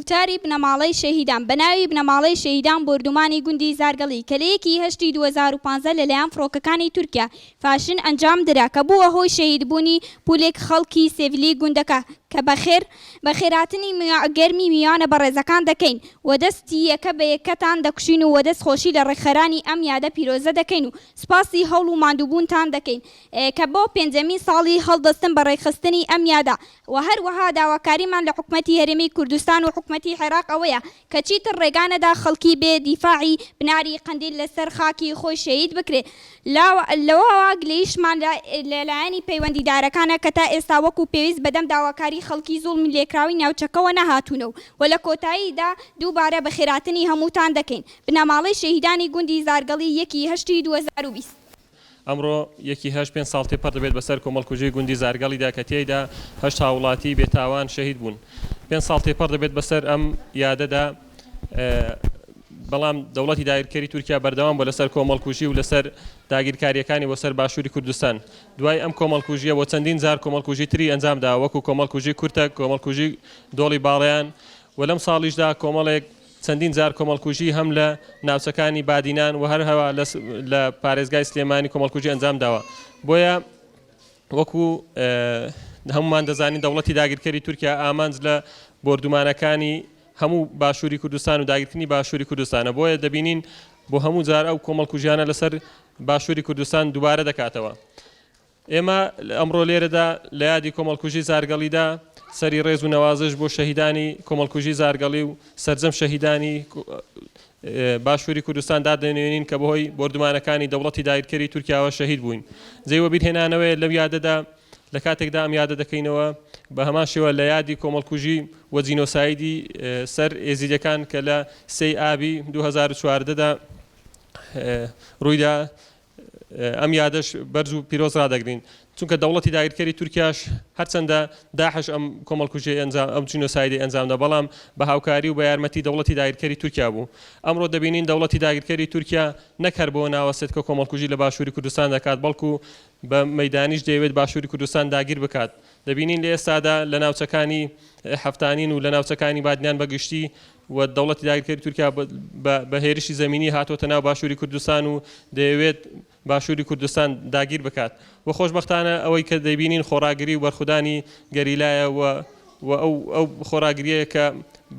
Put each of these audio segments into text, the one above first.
وتاری بنەماڵەی شەهیدان بەناوی بنەماڵەی شەهیدان بردومانی گوندی زارگەڵی کە لە 2015 لەلایەن فڕۆکەکانی تورکیا فاشن ئەنجام درا کە بووە هۆی شەهیدبوونی پولێک خەڵکی سێڤیلی گوندەکە کە بەخێراتنی گەرمی میوانە بەڕێزەکان دەکەین و دەستی یەکە بە یەکەتان دەکوشین و دەست خۆشی لە ڕێکخەرانی ئەم یادە پیرۆزە دەکەین و سپاسی هەوڵ و ماندووبوونتان دەکەین کە بۆ پێنجەمین ساڵی هەڵدەستن بە ڕێکخستنی ئەم یادە و هەروەها داواکاریمان لە حکومەتی هەرێمی کوردستان و حکومەتی عێراق ئەوەیە کە چیتر ڕێگانەدا خەڵکی بێ دیفاعی بناری قەندیل لەسەر خاکی خۆی شەهید بکرێت لەوەوە گلەیشمان لەلایەنی پەیوەندیدارەکانە کە تا ئێستا وەکو پێویست بەدەم داواکاری خەڵکی زوڵمی لێکراوی ناوچەکەوە نەهاتوونەوە و لە کۆتاییدا دووبارە بەخێراتنی هەمووتان دەکەین بنەماڵەی شەهیدانی گوندی زارگەڵی 1/8/2020 ئەمڕۆ 1/8 ساڵ تێپەڕ دەبێت بەسەر کۆمەڵکوژی گوندی زارگەڵیدا کە تێیدا 8 هاوڵاتی بێتاوان شەهید بوون 5 ساڵ تێپەڕ دەبێت بەسەر ئەم یادەدا بەڵام دەوڵەتی داگیرکەری تورکیا بەردەوام بۆ لەسەر کۆمەڵکوژی و لەسەر داگیرکاریەکانی بۆ سەر باشووری کوردستان دوای ئەم کۆمەڵکوژیە بۆ چەندین جار کۆمەڵکوژی تری ئەنجامدا وەکو کۆمەڵکوژی کورتە کۆمەڵکوژی دۆڵی باڵیان و لەم ساڵیشدا کۆمەڵێک چەندین جار کۆمەڵکوژی هەم لە ناوچەکانی بادینان و هەروەها لە پارێزگای سلێمانی کۆمەڵکوژی ئەنجام داوە بۆیە وەکو هەمومان دەزانین دەوڵەتی داگیرکەری تورکیا ئامانج لە بردومانەکانی هەموو باشووری کوردستان و داگیرکردنی باشووری کوردستانە بۆیە دەبینین بۆ هەموو جار ئەو کۆمەڵکوژیانە لەسەر باشووری کوردستان دووبارە دەکاتەوە ئێمە ئەمڕۆ لێرەدا لە یادی کۆمەڵکوژی زارگەڵیدا سەری ڕێز و نەوازش بۆ شەهیدانی کۆمەڵکوژی زارگەڵی و سەرجەم شەهیدانی باشووری کوردستان دادەنێنین کە بەهۆی بردومانەکانی دەوڵەتی داگیرکەری تورکیاوە شەهید بووین جێوە بیرهێنانەوەی لەو یادەدا لە کاتێکدا ئەم یادە دەکەینەوە بە هەمان شێوە لە یادی کۆمەڵکوژی و جینۆسایدی سەر ئێزیدەکان کە لە 3 ئابی 2014دا ڕوویدا ئەم یادەش بەرز و پیرۆز ڕدەگرین چونکە دەوڵەتی داگیرکەری تورکیاش هەرچەندە داعش ئەم کۆمەڵکوژی ئەم جینۆسایدی ئەنجامدا بەڵام بە هاوکاری و بە یارمەتی دەوڵەتی داگیرکەری تورکیا بوو ئەمڕۆ دەبینین دەوڵەتی داگیرکەری تورکیا نەکەر بۆ ناوەسێت کە کۆمەڵکوژی لە باشووری کوردستان دەکات بەڵکو بە مەیدانیش دەیەوێت باشووری کوردستان داگیر بکات دەبینین لە ئێستادا لە ناوچەکانی هەفتانین و لە ناوچەکانی بادنیان بەگشتی و دەوڵەتی داگیرکەری تورکیا بە هێرشی زەمینی هاتۆتە ناو باشووری کوردستان و دەیەوێت باشووری کوردستان داگیر بکات و خۆشبەختانە ئەوەی کە دەبینین خۆراگری و بەرخودانی گەریلایە و ئەو خۆراگریەیە کە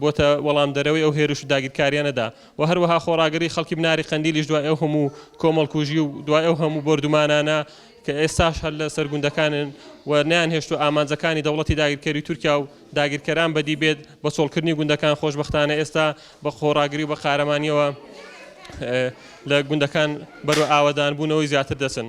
بۆتە وەڵام دەرەوەی ئەو هێرش و داگیرکاریانەدا و هەروەها خۆراگری خەڵکی بناری قەندیلیش دوای ئەو هەموو کۆمەڵکوژی و دوای ئەو هەموو بردومانانە کە ئێستاش هەر لە سەرگوندەکانن و نیان هێشت و ئامانجەکانی دەوڵەتی داگیرکەری تورکیا و داگیرکەران بەدی بێت بە چۆڵکردنی گوندەکان خۆشبەختانە ئێستا بە خۆراگری و بە قارەمانیەوە لە گوندەکان بەرەو ئاوەدان بوونەوەی زیاتر دەچن.